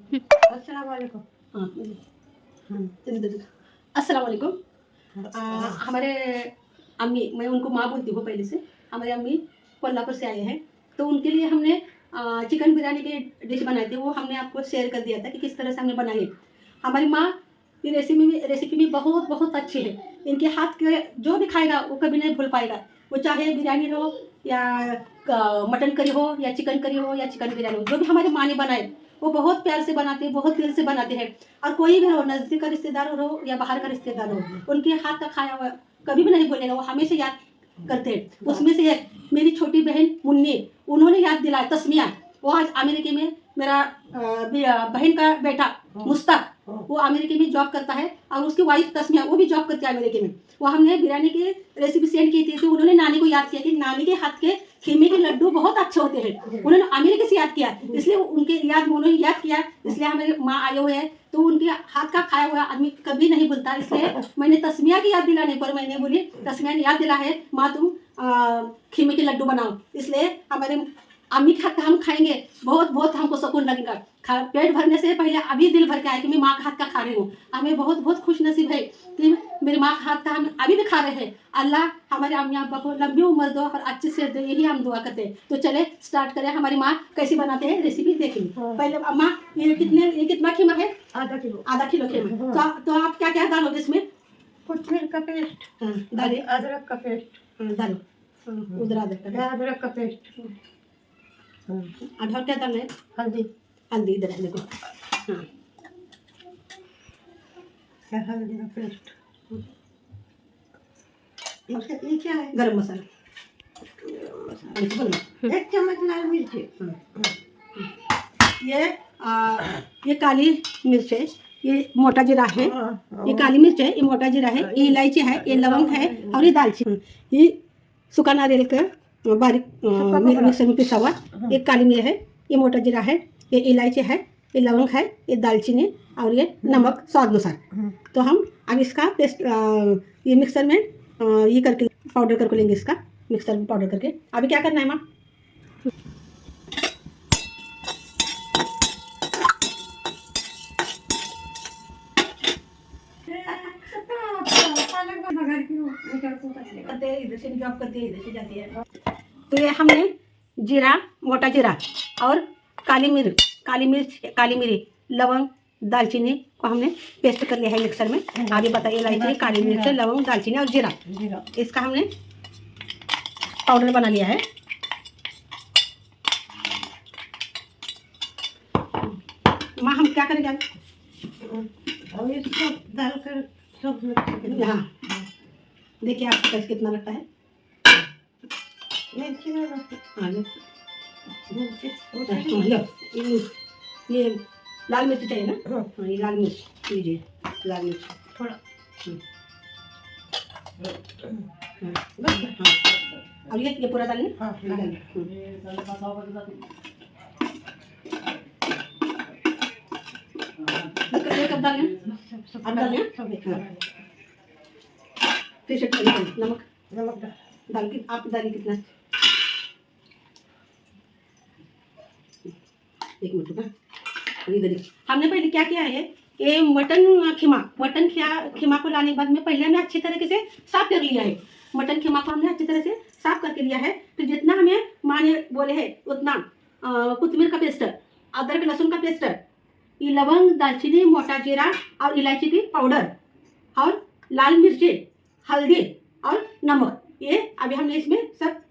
अस्सलाम वालेकुम। हाँ अस्सलाम वालेकुम। हमारे अम्मी, मैं उनको माँ बोलती हूँ पहले से, हमारे अम्मी कोल्हापुर से आए हैं, तो उनके लिए हमने चिकन बिरयानी की डिश बनाई थी, वो हमने आपको शेयर कर दिया था कि किस तरह से हमने बनाई है। हमारी माँ की रेसिपी भी बहुत बहुत अच्छी है। इनके हाथ के जो भी खाएगा वो कभी नहीं भूल पाएगा, वो चाहे बिरयानी हो या मटन करी हो या चिकन करी हो या चिकन बिरयानी हो, जो भी हमारी माँ ने बनाए वो बहुत प्यार से बनाते हैं, बहुत दिल से बनाते हैं। और कोई भी हो, नज़दीक का रिश्तेदार हो या बाहर का रिश्तेदार हो, उनके हाथ का खाया हुआ कभी भी नहीं भूलेगा, वो हमेशा याद करते हैं। उसमें से एक मेरी छोटी बहन मुन्नी, उन्होंने याद दिलाया, तस्मिया, वो आज अमेरिका में, मेरा बहन का बेटा मुश्ताक, वो अमेरिका में जॉब करता है, और उसकी वाइफ तस्मिया वो भी जॉब करती है अमेरिका में। वो हमने बिरयानी की रेसिपी सेंड की थी, तो उन्होंने नानी को याद किया कि नानी के हाथ के खीमे के लड्डू बहुत अच्छे होते हैं, उन्होंने अमेरिका से याद किया, इसलिए उनके याद उन्होंने याद किया, इसलिए हमारे माँ आए हुए हैं, तो उनके हाथ का खाया हुआ आदमी कभी नहीं भूलता। इसलिए मैंने तस्मिया की याद दिलाने पर मैंने बोली तस्मिया ने याद दिला है, माँ तुम खीमे के लड्डू बनाओ, इसलिए हमारे अम्मी के हाथ का हम खाएंगे, बहुत बहुत हमको सुकून लगेगा। पेट भरने से पहले अभी दिल भर के आए कि मैं माँ का हाथ का खा रही हूँ। हमें बहुत बहुत खुश नसीब है कि मेरी माँ का हाथ का हम अभी भी खा रहे हैं। अल्लाह हमारे अम्मी अब्बा को लंबी उम्र दो और अच्छी सेहत दे, यही हम दुआ करते हैं। तो चले स्टार्ट करें, हमारी माँ कैसी बनाते हैं रेसिपी देखेंगे। पहले अम्मा, ये कितना खीमा है? आधा किलो। आधा किलो खीमा। तो आप क्या क्या डालोगे इसमें? कोथिमीर का पेस्ट, डालिए। अदरक का पेस्ट डालो उधर अदरक का। अदरक का पेस्ट, और क्या डालना है? हल्दी, हल्दी इधर है, देखो। हल्दी का पेस्ट। ये क्या है? गरम मसाला, एक चम्मच लाल मिर्ची। ये काली मिर्च है, ये मोटा जीरा है, ये काली मिर्च है, ये मोटा जीरा है, ये इलायची है, ये लवंग है, और ये दालचीनी, ये सूखा नारियल का बारीक मिक्सर में पिसा हुआ, ये काली मिर्च है, ये मोटा जीरा है, ये इलायची है, ये लवंग है, ये दालचीनी, और ये नमक स्वाद अनुसार। तो हम अब इसका पेस्ट ये मिक्सर में ये करके पाउडर करके लेंगे, इसका मिक्सर में पाउडर करके। अभी क्या करना है माँ? इधर से जॉब करती है, इधर से जाती है। तो ये हमने जीरा, मोटा जीरा और काली मिर्च, काली मिरी, लवंग, दालचीनी को हमने पेस्ट कर लिया है मिक्सर में। आगे बताइए, इलायची, काली मिर्च, लवंग, दालचीनी और जीरा, इसका हमने पाउडर बना लिया है। माँ हम क्या करेंगे अब इसको डालकर सब मिक्स। हाँ देखिए आपको टेस्ट कितना लगता है। मिर्ची में हाँ मिर्ची ये लाल मिर्च चाहिए ना? हाँ ये लाल मिर्च लीजिए, लाल मिर्च थोड़ा। हाँ और ये पूरा डालिए। हाँ ये कब डालें? अब डालें फिर से नमक डाल के आप डालिए कितना, एक मिनट का। हमने पहले क्या किया है, ये मटन खीमा को लाने के बाद में पहले हमने अच्छी तरीके से साफ कर लिया है। मटन खीमा को हमने अच्छी तरह से साफ करके लिया है। तो जितना हमें माँ ने बोले है उतना कोथिमीर का पेस्ट, अदरक लहसुन का पेस्ट, ये लवंग, दालचीनी, मोटा जीरा और इलायची की पाउडर और लाल मिर्ची, हल्दी और नमक, ये अभी हमने इसमें सब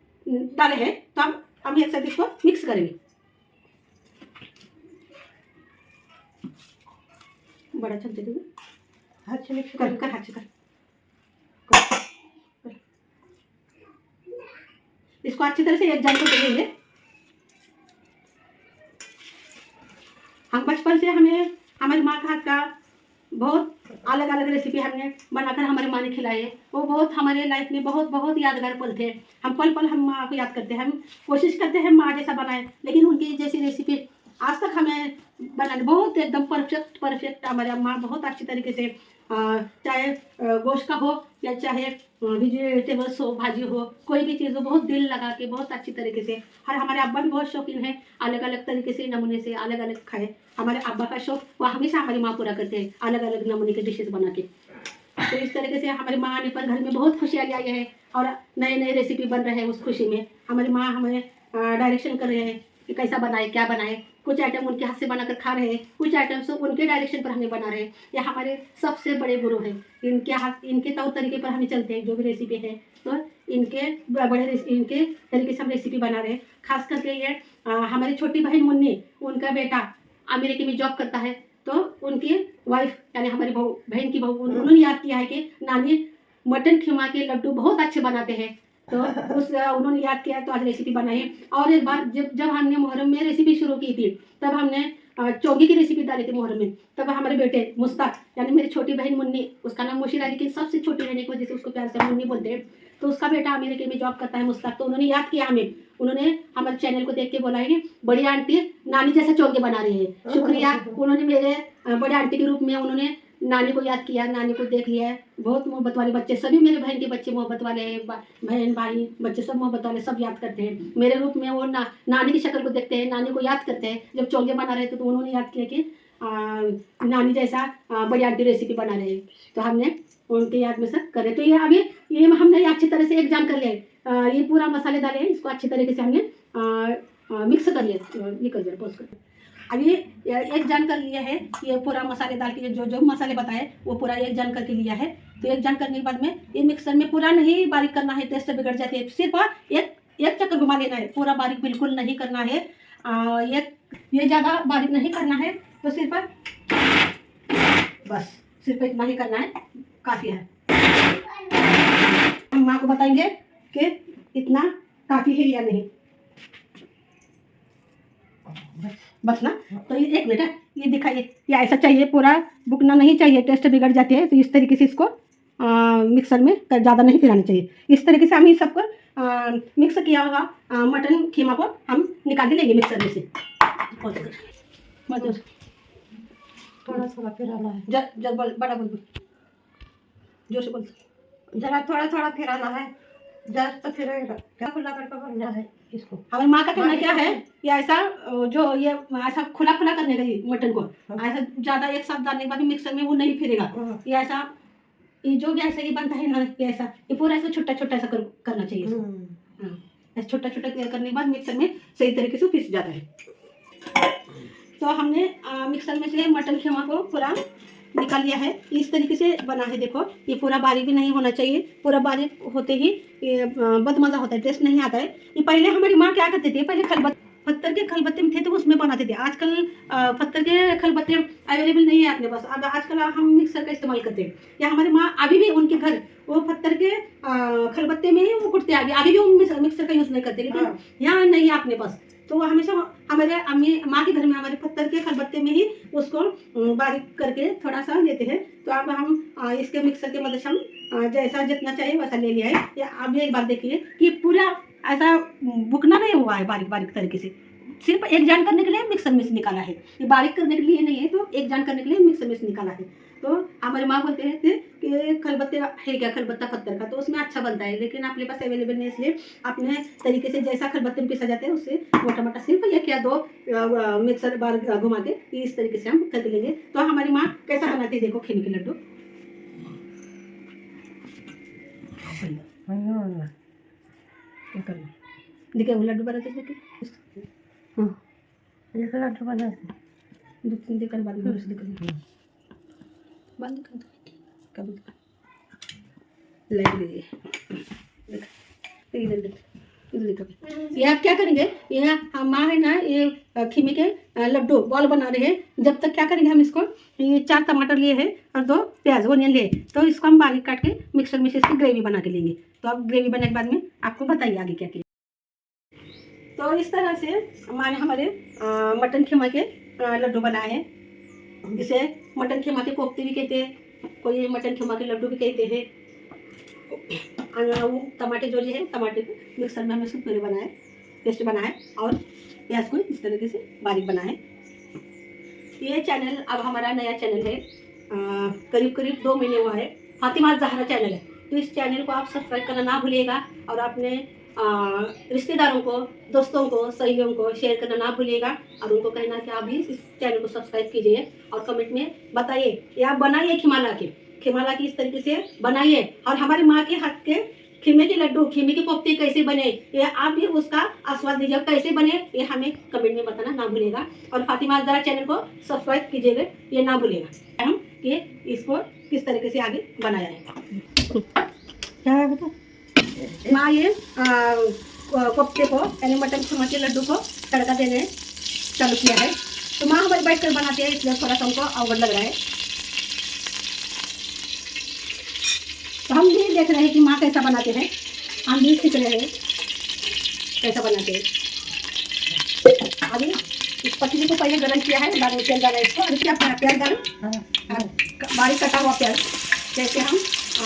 डाले हैं। तो हम एक साथ इसको मिक्स करेंगे। बड़ा चमचे दे, हाथ से मिक्स कर हाथ से कर। इसको अच्छी तरह से एक जान को करेंगे। हम बचपन से हमें हमारी माँ का हाथ का बहुत अलग अलग रेसिपी हमने बनाकर हमारी माँ ने खिलाई है। वो बहुत हमारे लाइफ में बहुत बहुत यादगार पल थे। हम पल पल हम माँ को याद करते हैं, हम कोशिश करते हैं माँ जैसा बनाए, लेकिन उनकी जैसी रेसिपी आज तक हमें बनाने बहुत एकदम परफेक्ट हमारे माँ बहुत अच्छी तरीके से चाहे गोश्त का हो या चाहे वेजिटेबल्स हो, भाजी हो, कोई भी चीज़ हो, बहुत दिल लगा के बहुत अच्छी तरीके से। और हमारे अब्बा भी बहुत शौकीन है, अलग अलग तरीके से नमूने से अलग अलग खाए। हमारे अब्बा का शौक वो हमेशा हमारी माँ पूरा करते हैं, अलग अलग नमूने के डिशेज बना के। तो इस तरीके से हमारी माँ आने पर घर में बहुत खुशियाँ आई है और नए नए रेसिपी बन रहे हैं। उस खुशी में हमारी माँ हमें डायरेक्शन कर रहे हैं कि कैसा बनाए, क्या बनाए। कुछ आइटम उनके हाथ से बनाकर खा रहे हैं, कुछ आइटम्स उनके डायरेक्शन पर हमें बना रहे हैं। ये हमारे सबसे बड़े गुरु हैं, इनके हाथ, इनके तौर तरीके पर हमें चलते हैं। जो भी रेसिपी है तो इनके इनके तरीके से हम रेसिपी बना रहे हैं। खास करके ये हमारी छोटी बहन मुन्नी, उनका बेटा अमेरिका में जॉब करता है, तो उनकी वाइफ यानी हमारी बहन की बहू, उन्होंने याद किया है कि नानी मटन खीमा के लड्डू बहुत अच्छे बनाते हैं। तो उन्होंने याद किया तो आज रेसिपी बनाई। और एक बार जब हमने मुहर्रम में रेसिपी शुरू की थी, तब हमने चौगी की रेसिपी डाली थी मुहर्रम में। तब हमारे बेटे मुस्ताक यानी मेरी छोटी बहन मुन्नी, उसका नाम मुशीरा, लेकिन सबसे छोटी रहने की वजह से उसको प्यार से मुन्नी बोलते हैं। तो उसका बेटा अमेरिका में जॉब करता है मुस्ताक, तो उन्होंने याद किया हमें। उन्होंने हमारे चैनल को देख के बोला है कि बड़ी आंटी नानी जैसा चौगे बना रही है। शुक्रिया, उन्होंने मेरे बड़े आंटी के रूप में उन्होंने नानी को याद किया, नानी को देख लिया है। बहुत मोहब्बत वाले बच्चे, सभी मेरे बहन के बच्चे मोहब्बत वाले हैं, बहन भाई बच्चे सब मोहब्बत वाले, सब याद करते हैं मेरे रूप में। वो नानी की शक्ल को देखते हैं, नानी को याद करते हैं। जब चौगे बना रहे थे तो उन्होंने याद किया कि नानी जैसा बड़ी आंटी रेसिपी बना रहे हैं, तो हमने उनके याद में सब करे। तो ये अभी ये हमने अच्छी तरह से एक जान कर लिया। ये पूरा मसाले डाले हैं, इसको अच्छी तरीके से हमने मिक्स कर लिया। ये कर दिया पोस्ट कर। अभी एक जान कर लिया है, ये पूरा मसाले डाल के जो जो मसाले बताए वो पूरा एक जान करके लिया है। तो एक जान करने के बाद में ये मिक्सर में पूरा नहीं बारीक करना है, टेस्ट बिगड़ जाती है। सिर्फ एक चक्कर घुमा लेना है, पूरा बारीक बिल्कुल नहीं करना है। ये ज़्यादा बारीक नहीं करना है, तो सिर्फ बस सिर्फ इतना ही करना है, काफ़ी है। हम माँ को बताएंगे कि इतना काफ़ी है या नहीं, बस ना। तो ये एक मिनट है, ये दिखाइए, ये ऐसा चाहिए, पूरा बुकना नहीं चाहिए, टेस्ट बिगड़ जाती है। तो इस तरीके से इसको मिक्सर में ज़्यादा नहीं फिराना चाहिए। इस तरीके से हम इस सबको मिक्स किया हुआ मटन खीमा को हम निकाल के लेंगे मिक्सर में से। थोड़ा थोड़ा फिराना है, जब बड़ा बोल, जोर से बोल। जरा थोड़ा थोड़ा फिराना है, जस्ट फिरेगा, क्या खुला करके बनना है इसको। हमारी माँ का कहना क्या है, ये ऐसा जो ये ऐसा खुला खुला करने का, ये मटन को ऐसा ज़्यादा एक साथ डालने के बाद मिक्सर में वो नहीं फिरेगा। ये ऐसा, ये जो भी ऐसा ये बनता है ना, ये ऐसा, ये पूरा ऐसा छोटा छोटा ऐसा करना चाहिए। ऐसा छोटा छोटा करने के बाद मिक्सर में सही तरीके से पीस जाता है। तो हमने मिक्सर में से मटन खीमा को पूरा निकाल लिया है। इस तरीके से बना है, देखो ये पूरा बारीक भी नहीं होना चाहिए। पूरा बारीक होते ही ये बदमज़ा होता है, टेस्ट नहीं आता है। ये पहले हमारी माँ क्या करते थे, पहले पत्थर के खलबत्ते में थे तो उसमें बनाते थे। आजकल पत्थर के खलबत्ते अवेलेबल नहीं है अपने पास, अब आजकल हम मिक्सर का इस्तेमाल करते हैं। या हमारी माँ अभी भी उनके घर वो पत्थर के खलबत्ते में ही वो कुटते हैं, अभी भी वो मिक्सर का यूज़ नहीं करते, लेकिन यहाँ नहीं है अपने पास। तो वो हमेशा हमारे अम्मी माँ के घर में हमारे पत्थर के खलबत्ते में ही उसको बारीक करके थोड़ा सा लेते हैं। तो अब हम इसके मिक्सर के मदद से हम जैसा जितना चाहिए वैसा ले लिया है। या अब एक बार देखिए कि पूरा ऐसा बुकना नहीं हुआ है बारीक बारीक तरीके से, सिर्फ एक जान करने के लिए मिक्सर में से निकाला है। ये बारीक करने के लिए नहीं है, तो एक जान करने के लिए मिक्सर में से निकाला है। तो हमारी माँ बोलते हैं कि खलबत्ते है क्या, खलबत्ता पत्थर का, तो उसमें अच्छा बनता है, लेकिन अपने पास अवेलेबल नहीं, इसलिए अपने तरीके से जैसा खलबत्ते में पिसा जाता है उससे मोटा मोटा सिर्फ एक या दो मिक्सर बार घुमा के इस तरीके से हम कर लेंगे। तो हमारी माँ कैसा बनाती है, देखो खीमे के लड्डू। देखिए वो लड्डू बनाते देखिए, हाँ एक लड्डू बनाते दिक्कत बाद में बंद कर कब लाइट दे इधर ये आप क्या करेंगे, ये माँ है ना, ये खीमे के लड्डू बॉल बना रहे हैं। जब तक क्या करेंगे, हम इसको ये 4 टमाटर लिए हैं और 2 प्याज ओनियन लिए, तो इसको हम बारीक काट के मिक्सर में से इसकी ग्रेवी बना के लेंगे। तो अब ग्रेवी बनने के बाद में आपको बताइए आगे क्या किया। तो इस तरह से माँ ने हमारे मटन खीमा के लड्डू बनाए हैं। इसे मटन खीमा के कोफ्ते भी कहते हैं, कोई मटन खीमा के लड्डू भी कहते हैं। टमाटे जो लिए हैं, टमाटे को मिक्सर में हमने इसको प्यूरी बनाए, पेस्ट बनाए, और प्याज को इस तरीके से बारीक बनाए। ये चैनल अब हमारा नया चैनल है, करीब करीब 2 महीने हुआ है। फातिमा जहरा चैनल है, तो इस चैनल को आप सब्सक्राइब करना ना भूलिएगा और अपने रिश्तेदारों को, दोस्तों को, सहेलियों को शेयर करना ना भूलिएगा और उनको कहना कि आप भी इस चैनल को सब्सक्राइब कीजिए और कमेंट में बताइए ये आप बनाइए खिमाला की इस तरीके से बनाइए और हमारी माँ के हाथ के खीमे के लड्डू, खीमे के कोफ्ते कैसे बने ये आप भी उसका आस्वाद लीजिए, कैसे बने ये हमें कमेंट में बताना ना भूलिएगा और फातिमा जहरा चैनल को सब्सक्राइब कीजिएगा ये ना भूलिएगा हम कि इसको किस तरीके से आगे बनाया है। क्या है बेटा? माँ ये कोफ्ते को यानी मटन खीमा के लड्डू को तड़का देने चालू किया है। तो माँ हमारे बैठ कर बनाते हैं इसलिए थोड़ा सा हमको अवगत लग रहा है। तो हम भी देख रहे हैं कि माँ कैसा बनाते हैं, हम भी सीख रहे हैं कैसा बनाते हैं। अभी इस पतीले को पहले गरम किया है, बाद में तेल डाला इसको और क्या प्याज डालो, बारीक कटा हुआ प्याज। जैसे हम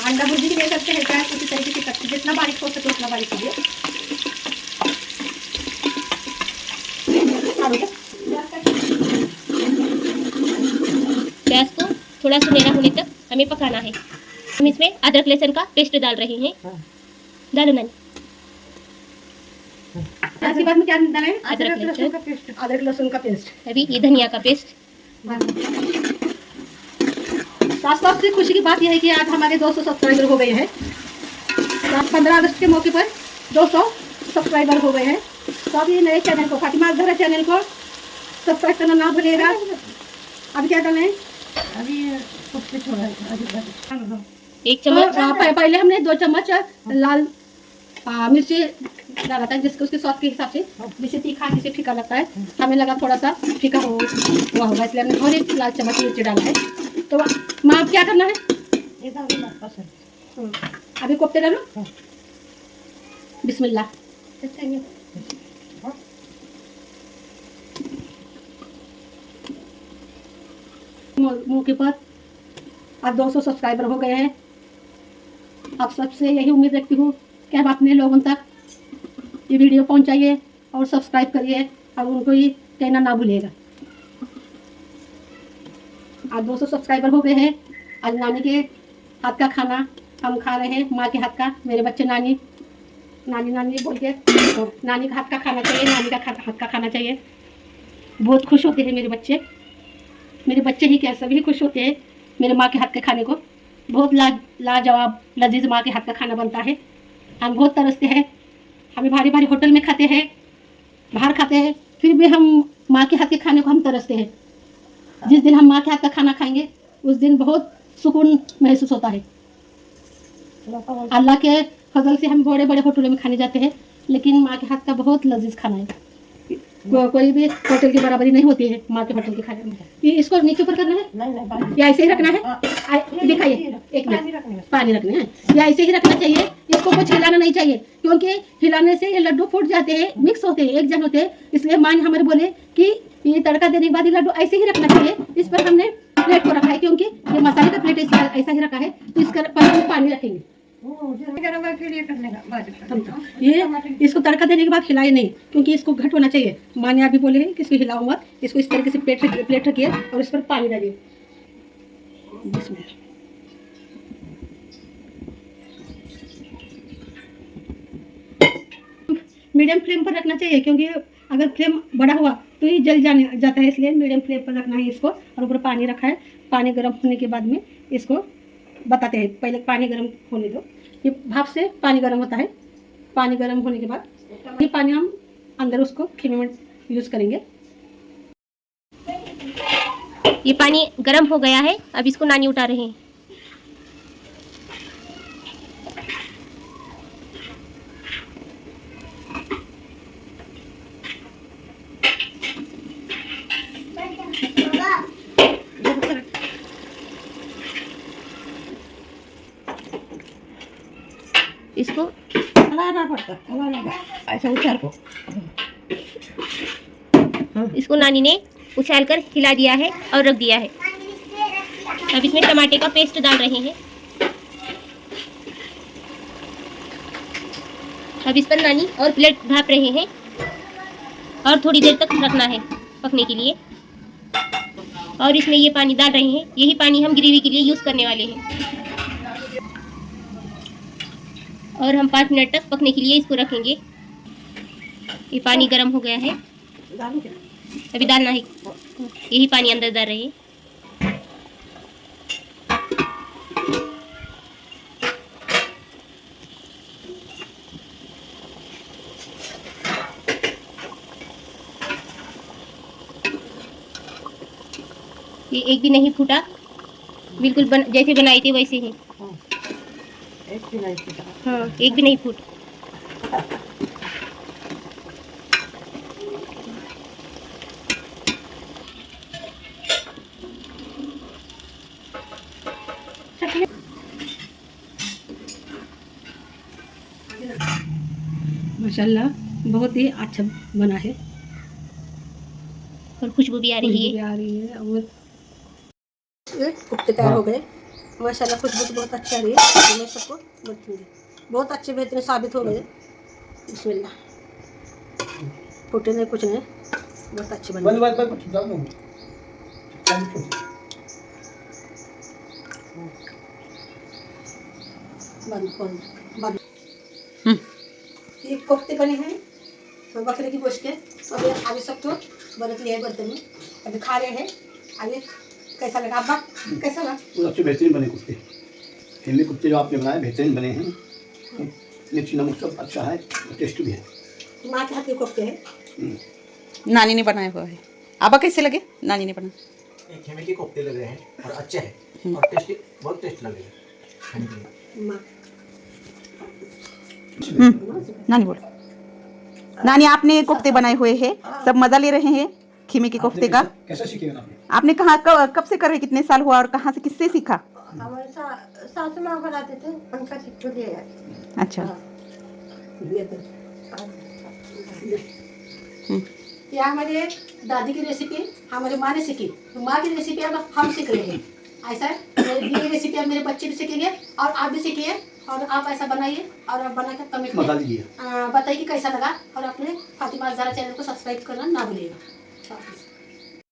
अंडा भुर्जी भी ले सकते हैं प्याज उसी तरीके से कट, जितना बारीक हो सके उतना बारीक कीजिए। प्याज को थोड़ा सुनहरा होने तक हमें पकाना है। हम इसमें अदरक लहसुन का पेस्ट डाल रहे हैं। डालो नानी। प्याज के बाद में क्या डालें? अदरक लहसुन का पेस्ट। अदरक लहसुन का पेस्ट। अभी ये धनिया का पेस्ट। सबसे खुशी की बात यह है कि आज हमारे 200 सब्सक्राइबर हो गए हैं। 15 अगस्त के मौके पर 200 सब्सक्राइबर हो गए हैं। तो अभी नए चैनल को, फातिमा जहरा चैनल को सब्सक्राइब करना ना भूलिएगा। अभी क्या डालें? अभी कुछ छोड़ा है, अभी 1 चम्मच। तो पहले हमने 2 चम्मच लाल मिर्ची डाला था, जिसको उसके स्वाद के हिसाब से, जिसे तीखा जिसे फीका लगता है। हमें लगा थोड़ा सा फीका हुआ होगा इसलिए हमने और 1 लाल चम्मच मिर्ची डाला है। तो माँ अब क्या करना है? ये डाल दो पसंद। अभी कोफ्ते डालो। बिस्मिल्लाह। मौके पर आज 200 सब्सक्राइबर हो गए हैं। आप सबसे यही उम्मीद रखती हूँ कि आप अपने लोगों तक ये वीडियो पहुँचाइए और सब्सक्राइब करिए और उनको ये कहना ना भूलिएगा। आज 200 सब्सक्राइबर हो गए हैं। आज नानी के हाथ का खाना हम खा रहे हैं, माँ के हाथ का। मेरे बच्चे नानी बोल के तो नानी का हाथ का खाना चाहिए, नानी का हाथ का खाना चाहिए। बहुत खुश होते हैं मेरे बच्चे ही क्या सभी खुश होते हैं मेरे माँ के हाथ के खाने को। बहुत लाजवाब लजीज माँ के हाथ का खाना बनता है। हम बहुत तरसते हैं, हमें भारी भारी होटल में खाते हैं, बाहर खाते हैं, फिर भी हम माँ के हाथ के खाने को हम तरसते हैं। जिस दिन हम माँ के हाथ का खाना खाएंगे उस दिन बहुत सुकून महसूस होता है। अल्लाह के फजल से हम बड़े बड़े होटलों में खाने जाते हैं, लेकिन माँ के हाथ का बहुत लजीज खाना है। कोई भी होटल की बराबरी नहीं होती है माँ के होटल के खाने में। ये इसको नीचे ऊपर करना है नहीं या ऐसे ही रखना है? दिखाइए एक मिनट। पानी रखना है या ऐसे ही रखना चाहिए? इसको कुछ हिलाना नहीं चाहिए, क्योंकि हिलाने से ये लड्डू फूट जाते हैं, मिक्स होते हैं, एक जन होते हैं। इसलिए माँ हमारे बोले कि ये तड़का देने के बाद ये लड्डू ऐसे ही रखना चाहिए। इस पर हमने प्लेट को रखा है, क्योंकि ये मसाले का प्लेट ऐसा ही रखा है। तो इसका पर हम पानी रखेंगे। ये इसको तड़का देने के बाद हिलाए नहीं, क्योंकि इसको घट होना चाहिए। माँ ने अभी बोले हैं कि इसको हिलाओ मत, इसको इस तरीके से प्लेट रखिए और इस पर पानी डालिए। मीडियम फ्लेम पर रखना चाहिए, क्योंकि अगर फ्लेम बड़ा हुआ तो ये जल जाता है, इसलिए मीडियम फ्लेम पर रखना है इसको। और ऊपर पानी रखा है। पानी गर्म होने के बाद में इसको बताते हैं। पहले पानी गर्म होने दो। ये भाप से पानी गर्म होता है। पानी गर्म होने के बाद ये पानी हम अंदर उसको खीमे में यूज़ करेंगे। ये पानी गर्म हो गया है, अब इसको नानी उतार रहे हैं। इसको हलाना पड़ता, ऐसा उछाल को। इसको नानी ने उछाल कर हिला दिया है और रख दिया है। अब इसमें टमाटर का पेस्ट डाल रहे हैं। अब इस पर नानी और प्लेट भाप रहे हैं और थोड़ी देर तक रखना है पकने के लिए। और इसमें ये पानी डाल रहे हैं। यही पानी हम ग्रेवी के लिए यूज़ करने वाले हैं। और हम 5 मिनट तक पकने के लिए इसको रखेंगे। ये पानी गर्म हो गया है, डालूं क्या? अभी डालना है, यही पानी अंदर डाल रहे हैं। ये एक भी नहीं फूटा, बिल्कुल जैसे बनाए थे वैसे ही। एक भी नहीं फूटा। हाँ, एक भी नहीं फूटा। माशाल्लाह बहुत ही अच्छा बना है और खुशबू भी आ रही खुशबू भी है। आ रही है। और ये कुफ्ते तैयार हो गए। माशाल्लाह खुशबू तो बहुत अच्छी आ रही है। मैं सबको बताऊंगी, बहुत अच्छे बेहतरीन साबित हो गए। बिस्मिल्लाह, फूटे नहीं कुछ नहीं, बहुत अच्छे बने। बंद। ये कोफ्ते बने हैं तो बकरे की गोश्त के। अभी आगे सब तो बरत लिया है बर्तन में, अभी खा रहे हैं। आगे कैसा लगा अब्बा, कैसा लगा? बहुत अच्छे बेहतरीन बने कुफ्ते। हिंदी कुफ्ते जो आपने बनाए बेहतरीन बने हैं। मिर्ची नमक सब अच्छा है, टेस्ट भी है। माँ के हाथ के कोफ्ते हैं। नानी ने बनाया हुआ है। आबा कैसे लगे? नानी ने बनाया। एक खेमे के कोफ्ते लग रहे हैं और अच्छे हैं और टेस्टी, बहुत टेस्ट लग रहे हैं खाने के लिए। माँ नानी बोलो। नानी आपने कोफ्ते बनाए हुए हैं, सब मजा ले रहे हैं खीमे के कोफ्ते का। कैसे सीखेगा आपने? आपने कहाँ कब से कर रहे, कितने साल हुआ और कहाँ से किससे सीखा? हमारे सासू माँ बनाते थे, उनका सीख लिया। अच्छा। ये तो ये हमारे दादी की रेसिपी हमारी माँ ने सीखी, तो माँ की रेसिपी अब हम सीख रहे हैं। ऐसा ये रेसिपी अब मेरे बच्चे भी सीखेंगे और आप भी सीखिए और आप ऐसा बनाइए और आप बना कर कमेंट बता में दीजिए। बताइए कि कैसा लगा। और अपने फातिमा ज़ारा चैनल को सब्सक्राइब करना ना भूलिएगा।